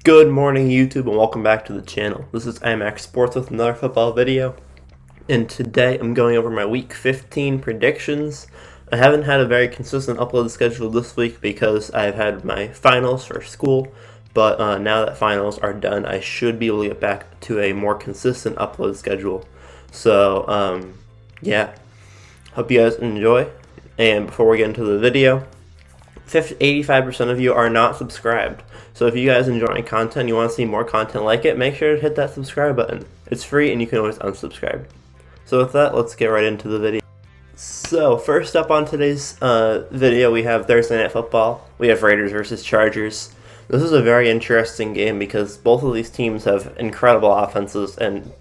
Good morning, YouTube, and welcome back to the channel. This is IMAX Sports with another football video, and today I'm going over my Week 15 predictions. I haven't had a very consistent upload schedule this week because I've had my finals for school, but now that finals are done, I should be able to get back to a more consistent upload schedule. So, yeah, hope you guys enjoy, and before we get into the video, 85% of you are not subscribed. So if you guys enjoy my content and you want to see more content like it, make sure to hit that subscribe button. It's free and you can always unsubscribe. So with that, let's get right into the video. So first up on today's video, we have Thursday Night Football. We have Raiders versus Chargers. This is a very interesting game because both of these teams have incredible offenses and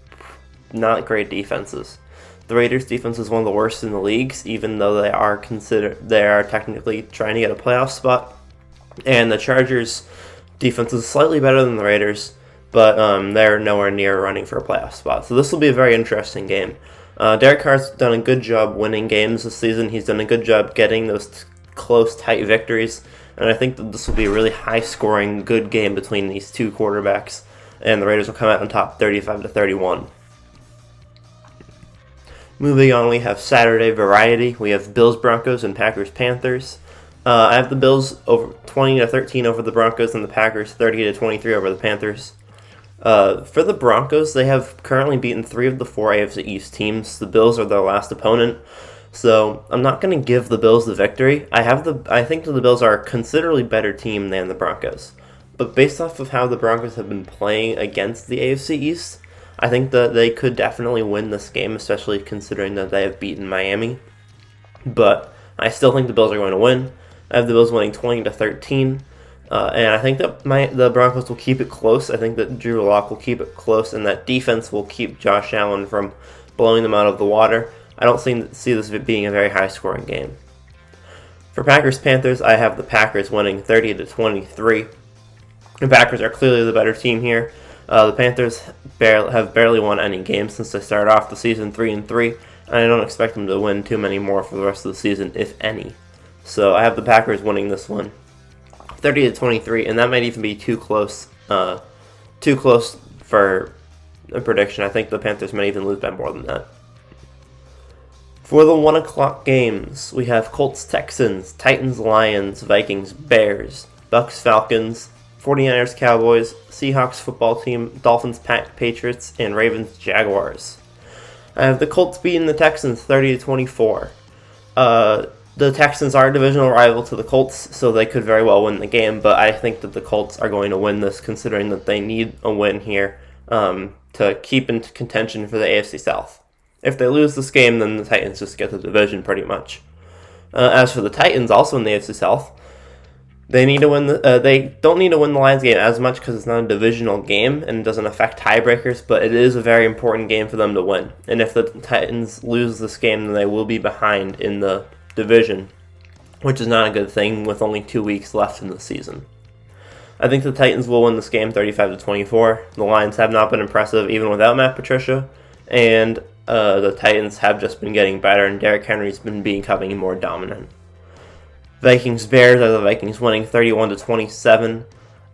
not great defenses. The Raiders' defense is one of the worst in the leagues, even though they are technically trying to get a playoff spot. And the Chargers' defense is slightly better than the Raiders, but they're nowhere near running for a playoff spot. So this will be a very interesting game. Derek Carr's done a good job winning games this season. He's done a good job getting those close, tight victories. And I think that this will be a really high-scoring, good game between these two quarterbacks. And the Raiders will come out on top 35-31. Moving on, we have Saturday Variety. We have Bills Broncos and Packers Panthers. I have the Bills over 20-13 over the Broncos and the Packers 30-23 over the Panthers. For the Broncos, they have currently beaten 3 of the 4 AFC East teams. The Bills are their last opponent, so I'm not going to give the Bills the victory. I think that the Bills are a considerably better team than the Broncos, but based off of how the Broncos have been playing against the AFC East, I think that they could definitely win this game, especially considering that they have beaten Miami. But I still think the Bills are going to win. I have the Bills winning 20-13, and I think that the Broncos will keep it close. I think that Drew Lock will keep it close, and that defense will keep Josh Allen from blowing them out of the water. I don't see this being a very high-scoring game. For Packers-Panthers, I have the Packers winning 30-23. The Packers are clearly the better team here. The Panthers have barely won any games since they started off the season 3-3, and I don't expect them to win too many more for the rest of the season, if any. So I have the Packers winning this one, 30-23, and that might even be too close for a prediction. I think the Panthers might even lose by more than that. For the 1 o'clock games, we have Colts Texans, Titans Lions, Vikings Bears, Bucks Falcons, 49ers Cowboys, Seahawks football team, Dolphins Patriots, and Ravens Jaguars. I have the Colts beating the Texans 30-24. The Texans are a divisional rival to the Colts, so they could very well win the game, but I think that the Colts are going to win this considering that they need a win here to keep in contention for the AFC South. If they lose this game, then the Titans just get the division pretty much. As for the Titans, also in the AFC South, they need to win. They don't need to win the Lions game as much because it's not a divisional game and it doesn't affect tiebreakers. But it is a very important game for them to win. And if the Titans lose this game, then they will be behind in the division, which is not a good thing with only 2 weeks left in the season. I think the Titans will win this game 35-24. The Lions have not been impressive even without Matt Patricia, and the Titans have just been getting better, and Derrick Henry's been becoming more dominant. Vikings Bears are the Vikings winning 31-27.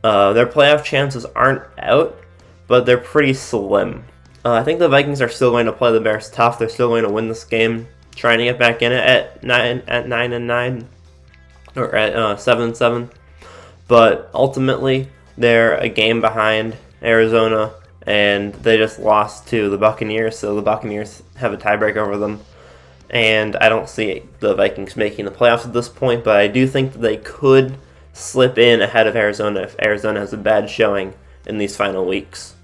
Their playoff chances aren't out, but they're pretty slim. I think the Vikings are still going to play the Bears tough. They're still going to win this game, trying to get back in it at 9-9 or at 7-7. But ultimately, they're a game behind Arizona, and they just lost to the Buccaneers, so the Buccaneers have a tiebreaker over them. And I don't see the Vikings making the playoffs at this point, but I do think that they could slip in ahead of Arizona if Arizona has a bad showing in these final weeks.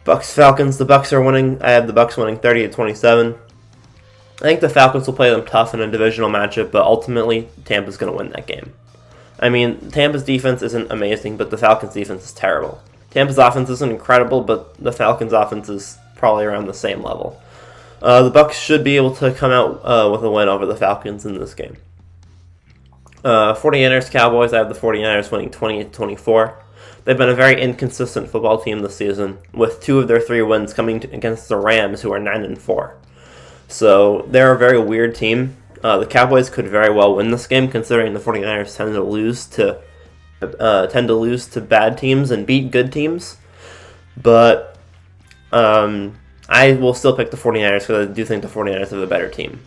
Bucks Falcons, the Bucks are winning. I have the Bucks winning 30-27. I think the Falcons will play them tough in a divisional matchup, but ultimately Tampa's going to win that game. I mean, Tampa's defense isn't amazing, but the Falcons' defense is terrible. Tampa's offense isn't incredible, but the Falcons' offense is probably around the same level. The Bucks should be able to come out with a win over the Falcons in this game. 49ers Cowboys, I have the 49ers winning 20-24. They've been a very inconsistent football team this season, with 2 of their 3 wins coming against the Rams, who are 9-4. So they're a very weird team. The Cowboys could very well win this game, considering the 49ers tend to lose to tend to lose to bad teams and beat good teams. But I will still pick the 49ers because I do think the 49ers are the better team.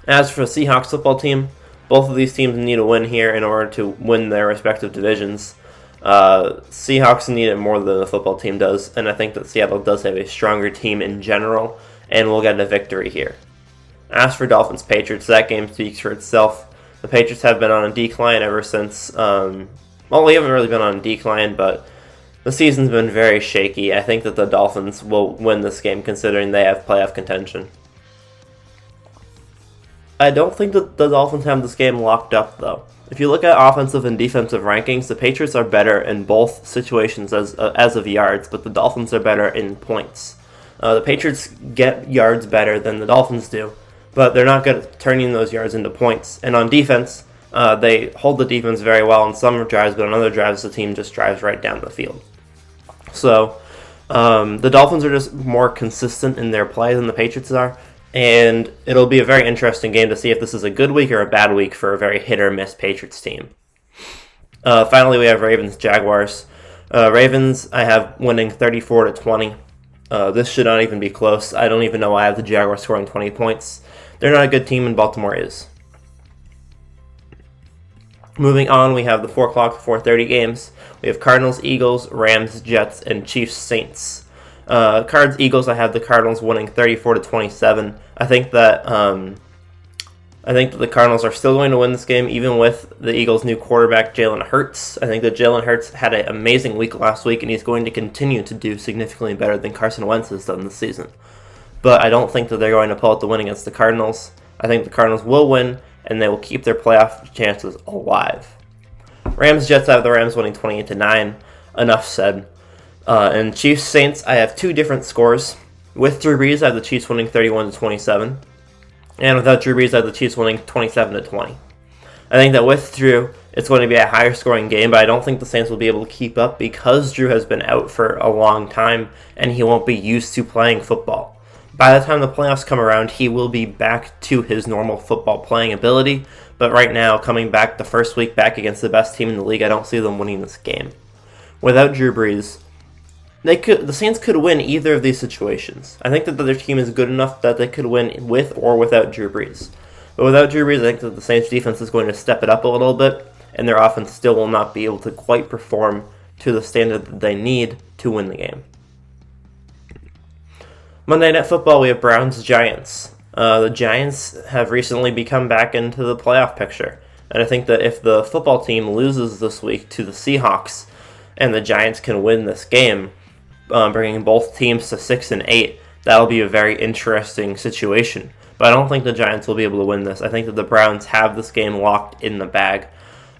As for the Seahawks football team, both of these teams need a win here in order to win their respective divisions. Seahawks need it more than the football team does, and I think that Seattle does have a stronger team in general, and will get a victory here. As for Dolphins-Patriots, that game speaks for itself. The Patriots have been on a decline ever since, we haven't really been on a decline, but the season's been very shaky. I think that the Dolphins will win this game considering they have playoff contention. I don't think that the Dolphins have this game locked up, though. If you look at offensive and defensive rankings, the Patriots are better in both situations as of yards, but the Dolphins are better in points. The Patriots get yards better than the Dolphins do, but they're not good at turning those yards into points. And on defense, they hold the defense very well on some drives, but on other drives, the team just drives right down the field. So the Dolphins are just more consistent in their play than the Patriots are, and it'll be a very interesting game to see if this is a good week or a bad week for a very hit-or-miss Patriots team. Finally, we have Ravens-Jaguars. Ravens, I have winning 34-20. This should not even be close. I don't even know why I have the Jaguars scoring 20 points. They're not a good team, and Baltimore is. Moving on, we have the 4 o'clock, 4:30 games. We have Cardinals, Eagles, Rams, Jets, and Chiefs, Saints. Cards, Eagles, I have the Cardinals winning 34-27. I think that the Cardinals are still going to win this game, even with the Eagles' new quarterback, Jalen Hurts. I think that Jalen Hurts had an amazing week last week, and he's going to continue to do significantly better than Carson Wentz has done this season. But I don't think that they're going to pull out the win against the Cardinals. I think the Cardinals will win, and they will keep their playoff chances alive. Rams, Jets, I have the Rams winning 28-9. Enough said. And Chiefs, Saints, I have two different scores. With Drew Brees, I have the Chiefs winning 31-27. And without Drew Brees, I have the Chiefs winning 27-20. I think that with Drew, it's going to be a higher scoring game, but I don't think the Saints will be able to keep up because Drew has been out for a long time and he won't be used to playing football. By the time the playoffs come around, he will be back to his normal football playing ability, but right now, coming back the first week back against the best team in the league, I don't see them winning this game. Without Drew Brees, the Saints could win either of these situations. I think that their team is good enough that they could win with or without Drew Brees. But without Drew Brees, I think that the Saints defense is going to step it up a little bit, and their offense still will not be able to quite perform to the standard that they need to win the game. Monday Night Football, we have Browns-Giants. The Giants have recently become back into the playoff picture, and I think that if the football team loses this week to the Seahawks, and the Giants can win this game, bringing both teams to 6-8, that'll be a very interesting situation. But I don't think the Giants will be able to win this. I think that the Browns have this game locked in the bag.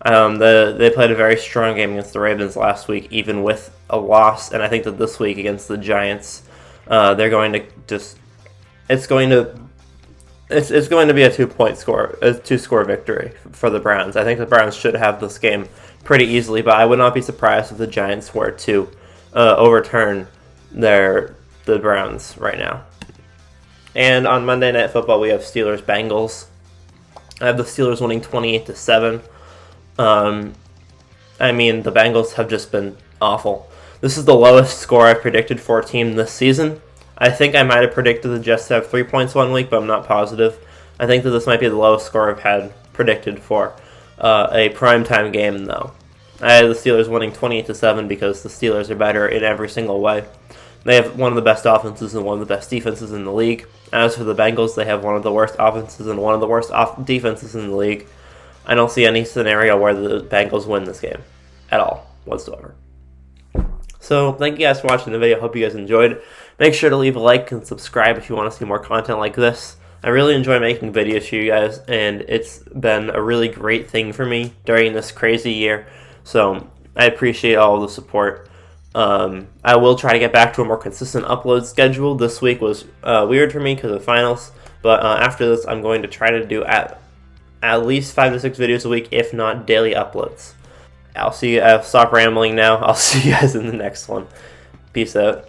They played a very strong game against the Ravens last week, even with a loss, and I think that this week against the Giants, they're going to just it's going to be a 2-score victory for the Browns. I think the Browns should have this game pretty easily, but I would not be surprised if the Giants were to overturn the Browns right now. And on Monday Night Football, we have Steelers-Bengals. I have the Steelers winning 28-7. I mean, the Bengals have just been awful. This is the lowest score I've predicted for a team this season. I think I might have predicted the Jets to have 3 points one week, but I'm not positive. I think that this might be the lowest score I've had predicted for a primetime game, though. I had the Steelers winning 28-7 because the Steelers are better in every single way. They have one of the best offenses and one of the best defenses in the league. As for the Bengals, they have one of the worst offenses and one of the worst defenses in the league. I don't see any scenario where the Bengals win this game at all, whatsoever. So, thank you guys for watching the video. Hope you guys enjoyed. Make sure to leave a like and subscribe if you want to see more content like this. I really enjoy making videos for you guys, and it's been a really great thing for me during this crazy year. So, I appreciate all the support. I will try to get back to a more consistent upload schedule. This week was weird for me because of finals, but after this, I'm going to try to do at least 5 to 6 videos a week, if not daily uploads. I'll stop rambling now. I'll see you guys in the next one. Peace out.